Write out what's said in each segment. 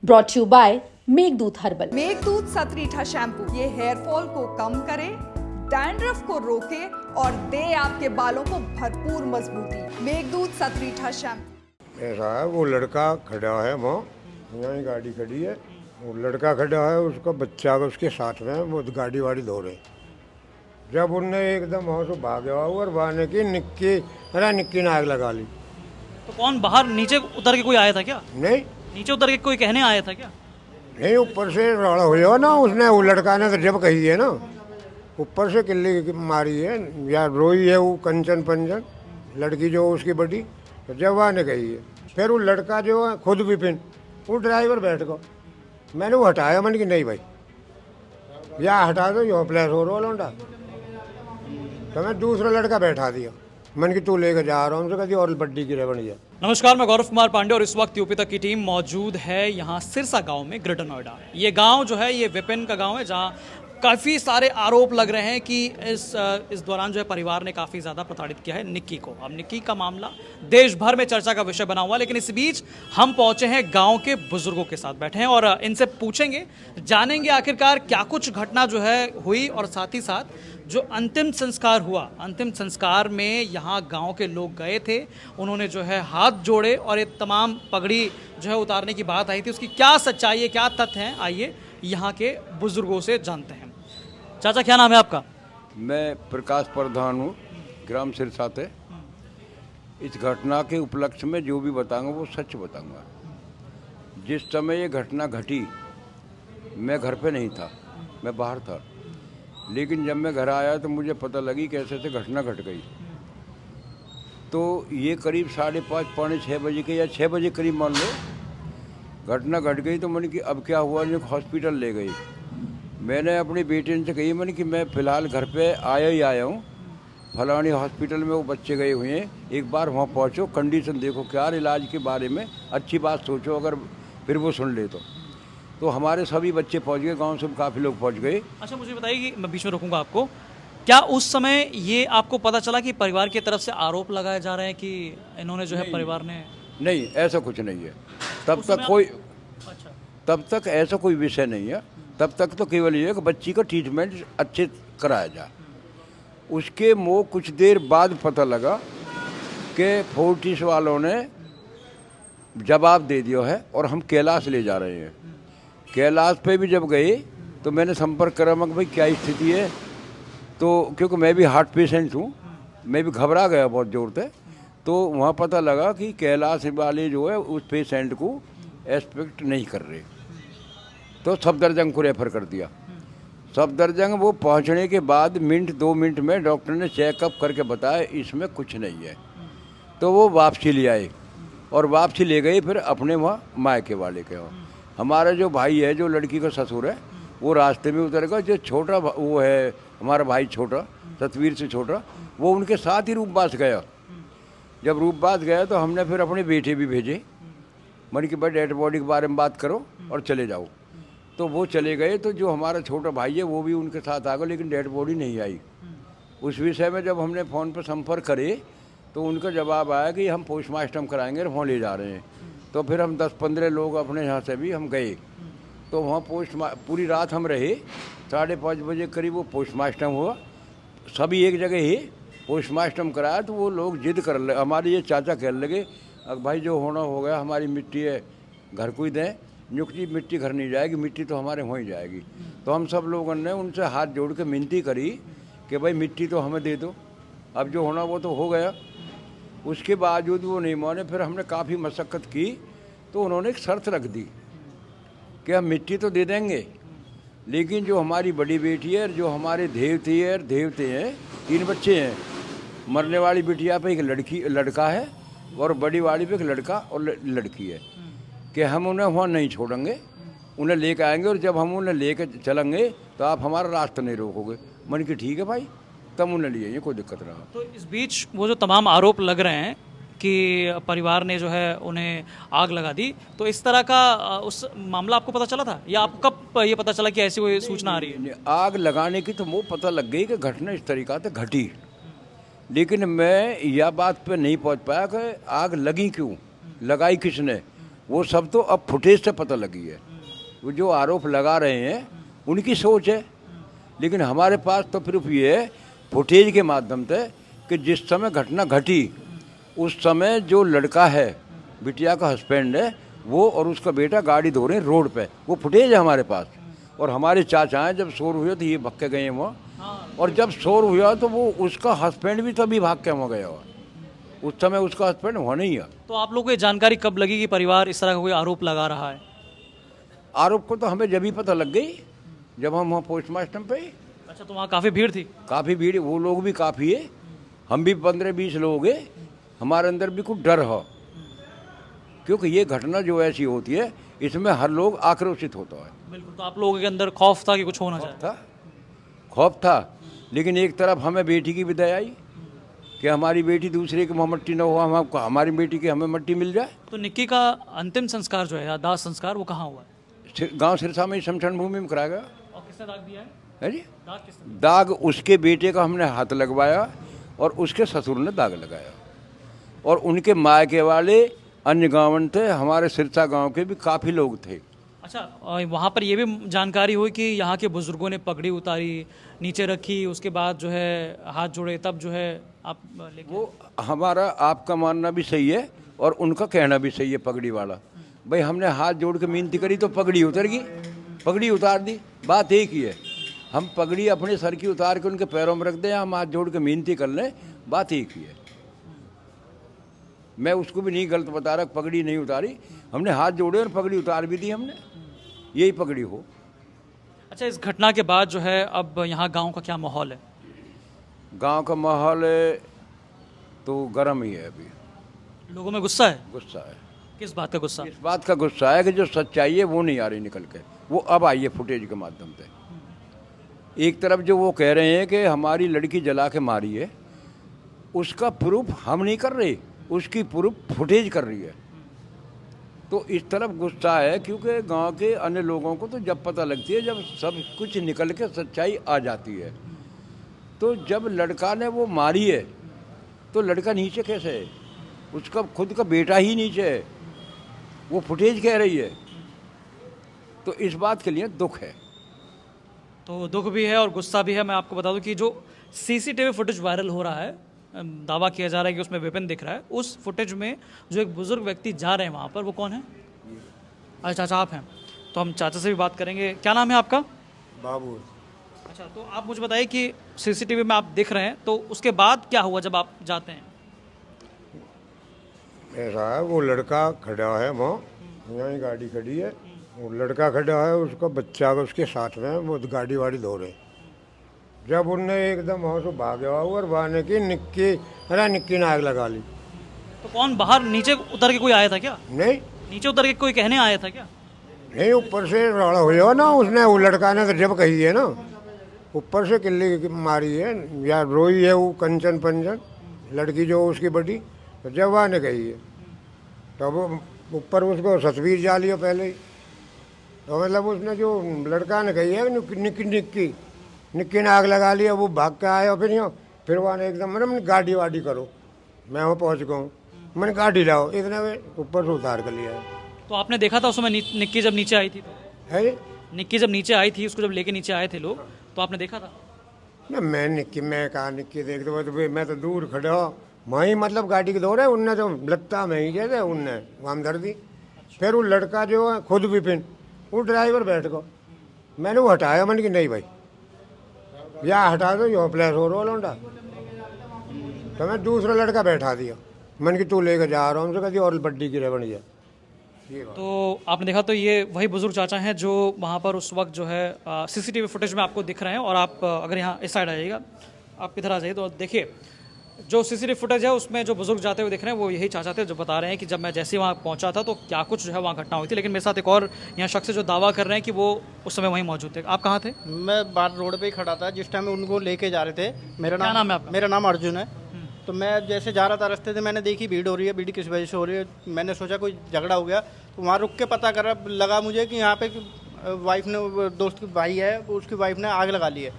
Brought you by Meghdoot herbal. Meghdoot सतरीठा shampoo ये hair fall को कम करे, डैंड्रफ को रोके और दे आपके बालों को भरपूर मजबूती। मेघदूत सतरीठा शैम्पू। ऐसा है, वो लड़का खड़ा है वहाँ, यहाँ गाड़ी खड़ी है, वो लड़का खड़ा है, उसका बच्चा उसके साथ में, वो गाड़ी वाड़ी धो रहे। जब उनने एकदम वहाँ से भागे और बहाने की निक्की ने आग लगा ली। तो कौन बाहर नीचे उतर के कोई आया था क्या? नहीं नीचे उतर के कोई कहने आया था क्या? नहीं, ऊपर से रौला हुआ ना उसने, वो लड़का ने तो जब कही है ना, ऊपर से किल्ली मारी है या रोई है वो कंचन पंचन लड़की जो उसकी बड़ी, तो जब वहाँ ने कही है। फिर वो लड़का जो है खुद विपिन, वो ड्राइवर बैठ गया, मैंने वो हटाया, मैंने कि नहीं भाई या हटा दो, यो प्लेस हो रहा लौंडा, तो मैं दूसरा लड़का बैठा दिया, मैंने कि तू लेकर जा रहा हूँ, उनसे कहती और बड्डी गिरे बन गया। नमस्कार, मैं गौरव कुमार पांडे और इस वक्त यूपी तक की टीम मौजूद है यहाँ सिरसा गांव में, ग्रेटर नोएडा। ये गांव जो है ये विपिन का गांव है, जहाँ काफ़ी सारे आरोप लग रहे हैं कि इस दौरान जो है परिवार ने काफ़ी ज़्यादा प्रताड़ित किया है निक्की को। अब निक्की का मामला देश भर में चर्चा का विषय बना हुआ, लेकिन इस बीच हम पहुंचे हैं गांव के बुजुर्गों के साथ, बैठे हैं और इनसे पूछेंगे, जानेंगे आखिरकार क्या कुछ घटना जो है हुई, और साथ ही साथ जो अंतिम संस्कार हुआ, अंतिम संस्कार में यहाँ गांव के लोग गए थे, उन्होंने जो है हाथ जोड़े और ये तमाम पगड़ी जो है उतारने की बात आई थी, उसकी क्या सच्चाई है, क्या तथ्य हैं, आइए यहाँ के बुजुर्गों से जानते हैं। चाचा, क्या नाम है आपका? मैं प्रकाश प्रधान हूँ, ग्राम सिरसा से। इस घटना के उपलक्ष्य में जो भी बताऊंगा वो सच बताऊंगा। जिस समय ये घटना घटी मैं घर पे नहीं था, मैं बाहर था, लेकिन जब मैं घर आया तो मुझे पता लगी कैसे से घटना घट गई। तो ये करीब 5:30 पौने 6 बजे के या 6 बजे करीब मान लो घटना घट गई। तो मैंने कि अब क्या हुआ, जो हॉस्पिटल ले गई। मैंने अपनी बेटी से कही, मैंने कि मैं फ़िलहाल घर पे आया हूँ, फलानी हॉस्पिटल में वो बच्चे गए हुए हैं, एक बार वहाँ पहुँचो, कंडीशन देखो क्या, इलाज के बारे में अच्छी बात सोचो, अगर फिर वो सुन ले तो हमारे सभी बच्चे पहुँच गए, गांव से काफ़ी लोग पहुँच गए। अच्छा, मुझे बताइए कि मैं बीच में रोकूंगा आपको, क्या उस समय ये आपको पता चला कि परिवार की तरफ से आरोप लगाए जा रहे हैं कि इन्होंने जो है परिवार ने? नहीं, ऐसा कुछ नहीं है। तब तक कोई अच्छा, तब तक ऐसा कोई विषय नहीं है। तब तक तो केवल ये है कि बच्ची का ट्रीटमेंट अच्छे कराया जाए। उसके कुछ देर बाद पता लगा कि फोर्टिस वालों ने जवाब दे दिया है और हम कैलाश ले जा रहे हैं। कैलाश पे भी जब गए तो मैंने संपर्क करा, मैं भाई क्या स्थिति है, तो क्योंकि मैं भी हार्ट पेशेंट हूँ, मैं भी घबरा गया बहुत ज़ोर से। तो वहाँ पता लगा कि कैलाश वाले जो है उस पेशेंट को एक्सपेक्ट नहीं कर रहे, तो सफदरजंग को रेफ़र कर दिया। सफदरजंग वो पहुंचने के बाद मिनट 2 मिनट में डॉक्टर ने चेकअप करके बताया इसमें कुछ नहीं है। तो वो वापसी ले आए और वापसी ले गए फिर अपने वहाँ मायके वाले के वहाँ। हमारा जो भाई है, जो लड़की का ससुर है, वो रास्ते में उतर गया। जो छोटा वो है हमारा भाई, छोटा सतवीर से छोटा, वो उनके साथ ही रूपबास गया। जब रूपबास गया तो हमने फिर अपने बेटे भी भेजे, मन की भाई डेड बॉडी के बारे में बात करो और चले जाओ। तो वो चले गए। तो जो हमारा छोटा भाई है वो भी उनके साथ आ गया, लेकिन डेड बॉडी नहीं आई। उस विषय में जब हमने फ़ोन पर संपर्क करे तो उनका जवाब आया कि हम पोस्टमार्टम कराएंगे और वहाँ ले जा रहे हैं। तो फिर हम 10-15 लोग अपने यहाँ से भी हम गए। तो वहाँ पूरी रात हम रहे, 5:30 बजे करीब वो पोस्टमार्टम हुआ। सभी एक जगह ही पोस्टमार्टम कराया। तो वो लोग जिद कर लगे, हमारे ये चाचा कहने लगे, अब भाई जो होना हो गया, हमारी मिट्टी है घर को ही दें, नुकती मिट्टी घर नहीं जाएगी, मिट्टी तो हमारे वहीं जाएगी। तो हम सब लोगों ने उनसे हाथ जोड़ के विनती करी कि भाई मिट्टी तो हमें दे दो, अब जो होना वो तो हो गया। उसके बावजूद वो नहीं माने। फिर हमने काफ़ी मशक्क़त की तो उन्होंने एक शर्त रख दी कि हम मिट्टी तो दे देंगे, लेकिन जो हमारी बड़ी बेटी है, जो हमारे देवते हैं, 3 बच्चे हैं। मरने वाली बिटिया पे एक लड़का है और बड़ी वाली पे एक लड़का और लड़की है, कि हम उन्हें वहाँ नहीं छोड़ेंगे, उन्हें लेकर आएंगे, और जब हम उन्हें लेकर चलेंगे तो आप हमारा रास्ता नहीं रोकोगे। मन की ठीक है भाई, तब उन्हें लिए, ये कोई दिक्कत ना। तो इस बीच वो जो तमाम आरोप लग रहे हैं कि परिवार ने जो है उन्हें आग लगा दी, तो इस तरह का उस मामला आपको पता चला था, या आपको कब ये पता चला कि ऐसी कोई सूचना आ रही है? आग लगाने की तो वो पता लग गई कि घटना इस तरीका से घटी, लेकिन मैं यह बात पे नहीं पहुंच पाया कि आग लगी क्यों, लगाई किसने। वो सब तो अब फुटेज से पता लगी है। वो जो आरोप लगा रहे हैं उनकी सोच है, लेकिन हमारे पास तो सिर्फ ये है फुटेज के माध्यम से कि जिस समय घटना घटी उस समय जो लड़का है, बिटिया का हस्बैंड है, वो और उसका बेटा गाड़ी धो रहे हैं रोड पे, वो फुटेज है हमारे पास। और हमारे चाचा हैं, जब शोर हुआ तो ये भाग के गए हैं वहाँ, और जब शोर हुआ तो वो उसका हस्बैंड भी तभी भाग के वहाँ गया हुआ। उस समय उसका हस्बैंड वहाँ नहीं है। तो आप लोगों को ये जानकारी कब लगी कि परिवार इस तरह का कोई आरोप लगा रहा है? आरोप को तो हमें जब ही पता लग गई जब हम वहाँ पोस्टमास्टम पे। अच्छा, तो वहाँ काफ़ी भीड़ थी? काफ़ी भीड़, वो लोग भी काफ़ी है, हम भी 15-20 लोग हैं। हमारे अंदर भी कुछ डर हो, क्योंकि ये घटना जो ऐसी होती है इसमें हर लोग आक्रोशित होता है। बिल्कुल। तो आप लोगों के अंदर खौफ था कि कुछ होना चाहिए? खौफ था, लेकिन एक तरफ हमें बेटी की विदाई आई कि हमारी बेटी दूसरे के वहाँ मट्टी न हो, हमारी बेटी की हमें मट्टी मिल जाए। तो निक्की का अंतिम संस्कार जो है या दाह संस्कार वो कहाँ हुआ है? गांव सिरसा में शमशान भूमि में कराया गया। और किसने दाग दिया है जी? दाग किसने? दाग उसके बेटे का हमने हाथ लगवाया और उसके ससुर ने दाग लगाया, और उनके मायके वाले अन्य गाँव थे, हमारे सिरसा गांव के भी काफ़ी लोग थे। अच्छा, वहाँ पर ये भी जानकारी हुई कि यहाँ के बुजुर्गों ने पगड़ी उतारी, नीचे रखी, उसके बाद जो है हाथ जोड़े, तब जो है आप लेके। वो हमारा आपका मानना भी सही है और उनका कहना भी सही है, पगड़ी वाला। भाई हमने हाथ जोड़ के मिन्नती करी तो पगड़ी उतर गई, पगड़ी उतार दी, बात एक ही है। हम पगड़ी अपने सर की उतार के उनके पैरों में रख दें, हम हाथ जोड़ के मिन्नती कर लें, बात एक ही है। मैं उसको भी नहीं गलत बता रहा, पगड़ी नहीं उतारी, हमने हाथ जोड़े और पगड़ी उतार भी दी हमने, यही पगड़ी हो। अच्छा, इस घटना के बाद जो है अब यहाँ गांव का क्या माहौल है? गांव का माहौल तो गर्म ही है अभी। लोगों में गुस्सा है? गुस्सा है। किस बात का गुस्सा? इस बात का गुस्सा है कि जो सच्चाई है वो नहीं आ रही निकल के, वो अब आई है फुटेज के माध्यम से। एक तरफ जो वो कह रहे हैं कि हमारी लड़की जला के मारी है, उसका प्रूफ हम नहीं कर रहे, उसकी प्रूफ फुटेज कर रही है। तो इस तरफ गुस्सा है, क्योंकि गांव के अन्य लोगों को तो जब पता लगती है, जब सब कुछ निकल के सच्चाई आ जाती है। तो जब लड़का ने वो मारी है तो लड़का नीचे कैसे है? उसका खुद का बेटा ही नीचे है, वो फुटेज कह रही है। तो इस बात के लिए दुख है। तो दुख भी है और गुस्सा भी है। मैं आपको बता दूं कि जो सीसीटीवी फुटेज वायरल हो रहा है, दावा किया जा रहा है कि उसमें विपिन दिख रहा है, उस फुटेज में जो एक बुजुर्ग व्यक्ति जा रहे हैं वहाँ पर, वो कौन है? अच्छा, चाचा आप हैं, तो हम चाचा से भी बात करेंगे। क्या नाम है आपका? बाबू। अच्छा, तो आप मुझे बताइए कि सीसीटीवी में आप दिख रहे हैं, तो उसके बाद क्या हुआ जब आप जाते हैं? ऐसा है, वो लड़का खड़ा है वहाँ, यहाँ गाड़ी खड़ी है, वो लड़का खड़ा है, उसका बच्चा उसके साथ में, वो गाड़ी वाड़ी धो रहे। जब उनने एकदम वहाँ से भागे और बहाने की निक्की ने आग लगा ली। तो कौन बाहर नीचे उतर के कोई आया था क्या? नहीं नीचे उतर के कोई कहने आया था क्या? नहीं, ऊपर से रौला हुआ ना उसने, वो लड़का ने तो जब कही है ना, ऊपर से किल्ली मारी है या रोई है वो कंचन पंचन लड़की जो उसकी बड़ी, तो जब वहाँ ने कही है तब ऊपर उसको तस्वीर जा लिया पहले ही। तो मतलब उसने जो लड़का ने कही है निक्की ने आग लगा लिया, वो भाग के आया। फिर वहाँ ने एकदम मैंने गाड़ी वाड़ी करो, मैं वहाँ पहुँच गया हूँ, मैंने गाड़ी लाओ, इतने में ऊपर से उतार कर लिया है। तो आपने देखा था उसमें निक्की जब नीचे आई थी? तो है निक्की जब नीचे आई थी, उसको जब लेके नीचे आए थे लोग, तो आपने देखा था? ना मैं कहा निक्की देख दो, तो मैं तो दूर खड़ा हो वहीं, मतलब गाड़ी के दौड़े उनने तो लत्ता में ही जैसे उनने वहाँ धर दी। फिर वो लड़का जो है खुद विपिन, वो ड्राइवर बैठ गो, मैंने वो हटाया, मैंने कि नहीं भाई या हटा दो, यो प्लेस हो रो लौंडा। तो मैं दूसरा लड़का बैठा दिया, मैंने कि तू लेकर जा रहा हूँ, हमसे कहती और बड्डी गिरे बन गया। तो आपने देखा, तो ये वही बुजुर्ग चाचा हैं जो वहाँ पर उस वक्त जो है सीसीटीवी फुटेज में आपको दिख रहे हैं। और आप अगर यहाँ इस साइड आ जाइएगा, आप इधर आ जाइए, तो देखिए जो सीसीटीवी फुटेज है उसमें जो बुजुर्ग जाते हुए दिख रहे हैं वो यही चाचा थे, जो बता रहे हैं कि जब मैं जैसे ही वहाँ पहुँचा था तो क्या कुछ जो है वहाँ घटना हुई थी। लेकिन मेरे साथ एक और यहाँ शख्स है जो दावा कर रहे हैं कि वो उस समय वहीं मौजूद थे। आप कहाँ थे? मैं बाहर रोड पे ही खड़ा था जिस टाइम उनको लेके जा रहे थे। क्या नाम है आपका? मेरा नाम अर्जुन है। तो मैं जैसे जा रहा था रास्ते से, मैंने देखी भीड़ हो रही है, भीड़ किस वजह से हो रही है, मैंने सोचा कोई झगड़ा हो गया, तो वहाँ रुक के पता करा, लगा मुझे कि यहाँ पे वाइफ ने, दोस्त की भाई है, उसकी वाइफ ने आग लगा ली है।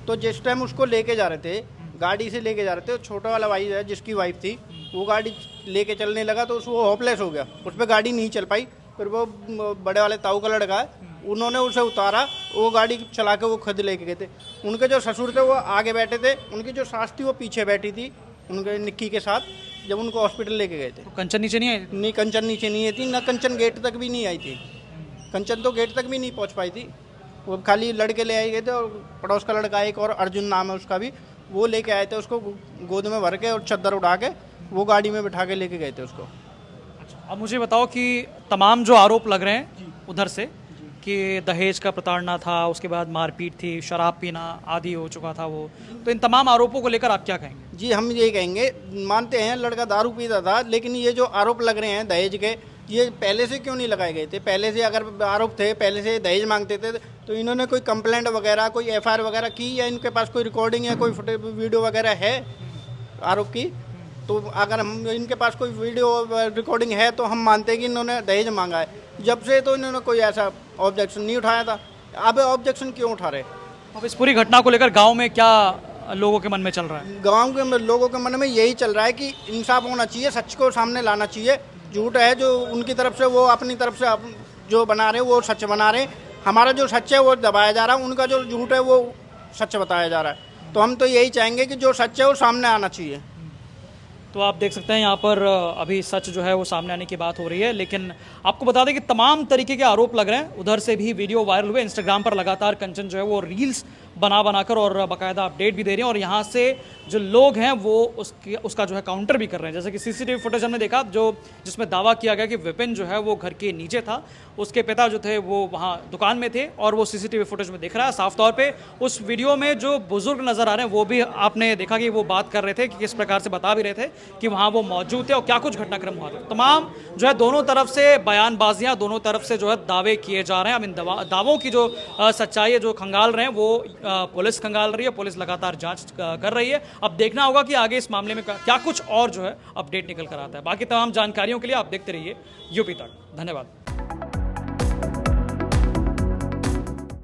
तो जिस टाइम उसको लेके जा रहे थे, गाड़ी से लेके जा रहे थे, छोटा वाला भाई है जिसकी वाइफ थी, वो गाड़ी लेके चलने लगा तो वो होपलेस हो गया, उस पर गाड़ी नहीं चल पाई। फिर वो बड़े वाले ताऊ का लड़का है, उन्होंने उसे उतारा, वो गाड़ी चला के वो खुद लेके गए थे। उनके जो ससुर थे वो आगे बैठे थे, उनकी जो सास थी वो पीछे बैठी थी उनके निक्की के साथ, जब उनको हॉस्पिटल लेके गए थे। तो कंचन नीचे नहीं आई? नहीं, कंचन नीचे नहीं आई थी, ना कंचन गेट तक भी नहीं आई थी। कंचन तो गेट तक भी नहीं पहुंच पाई थी, वो खाली लड़के ले आए गए थे। और पड़ोस का लड़का एक और अर्जुन नाम है उसका भी, वो लेके आए थे उसको गोद में भर के और चद्दर उड़ा के वो गाड़ी में बिठा के लेके गए थे उसको। अब मुझे बताओ कि तमाम जो आरोप लग रहे हैं उधर से कि दहेज का प्रताड़ना था, उसके बाद मारपीट थी, शराब पीना आदि हो चुका था वो, तो इन तमाम आरोपों को लेकर आप क्या कहेंगे? जी हम ये कहेंगे, मानते हैं लड़का दारू पीता था, लेकिन ये जो आरोप लग रहे हैं दहेज के, ये पहले से क्यों नहीं लगाए गए थे? पहले से अगर आरोप थे, पहले से दहेज मांगते थे, तो इन्होंने कोई कंप्लेंट वगैरह, कोई एफआईआर वगैरह की, या इनके पास कोई रिकॉर्डिंग या कोई वीडियो वगैरह है आरोप की? तो अगर हम इनके पास कोई वीडियो रिकॉर्डिंग है तो हम मानते हैं कि इन्होंने दहेज मांगा है। जब से तो इन्होंने कोई ऐसा ऑब्जेक्शन नहीं उठाया था, अब ऑब्जेक्शन क्यों उठा रहे? अब इस पूरी घटना को लेकर गांव में क्या लोगों के मन में चल रहा है? गांव के लोगों के मन में यही चल रहा है कि इंसाफ होना चाहिए, सच को सामने लाना चाहिए। झूठ है जो उनकी तरफ से, वो अपनी तरफ से जो बना रहे वो सच बना रहे, हमारा जो सच है वो दबाया जा रहा है, उनका जो झूठ है वो सच बताया जा रहा है। तो हम तो यही चाहेंगे कि जो सच है वो सामने आना चाहिए। तो आप देख सकते हैं यहाँ पर अभी सच जो है वो सामने आने की बात हो रही है, लेकिन आपको बता दें कि तमाम तरीके के आरोप लग रहे हैं। उधर से भी वीडियो वायरल हुए, इंस्टाग्राम पर लगातार कंचन जो है वो रील्स बनाकर और बाकायदा अपडेट भी दे रहे हैं, और यहाँ से जो लोग हैं वो उसका जो है काउंटर भी कर रहे हैं। जैसे कि सीसीटीवी फुटेज हमने देखा जिसमें दावा किया गया कि विपिन जो है वो घर के नीचे था, उसके पिता जो थे वो वहाँ दुकान में थे, और वो सीसीटीवी फुटेज में दिख रहा है साफ तौर पे। उस वीडियो में जो बुजुर्ग नजर आ रहे हैं वो भी आपने देखा कि वो बात कर रहे थे, कि किस प्रकार से बता भी रहे थे कि वहाँ वो मौजूद थे और क्या कुछ घटनाक्रम हुआ था। तमाम जो है दोनों तरफ से बयानबाजियाँ, दोनों तरफ से जो है दावे किए जा रहे हैं। अब इन दावों की जो सच्चाई है, जो खंगाल रहे हैं, वो पुलिस खंगाल रही है, पुलिस लगातार जांच कर रही है। अब देखना होगा कि आगे इस मामले में क्या कुछ और जो है अपडेट निकल कर आता है। बाकी तमाम जानकारियों के लिए आप देखते रहिए यूपी तक। धन्यवाद।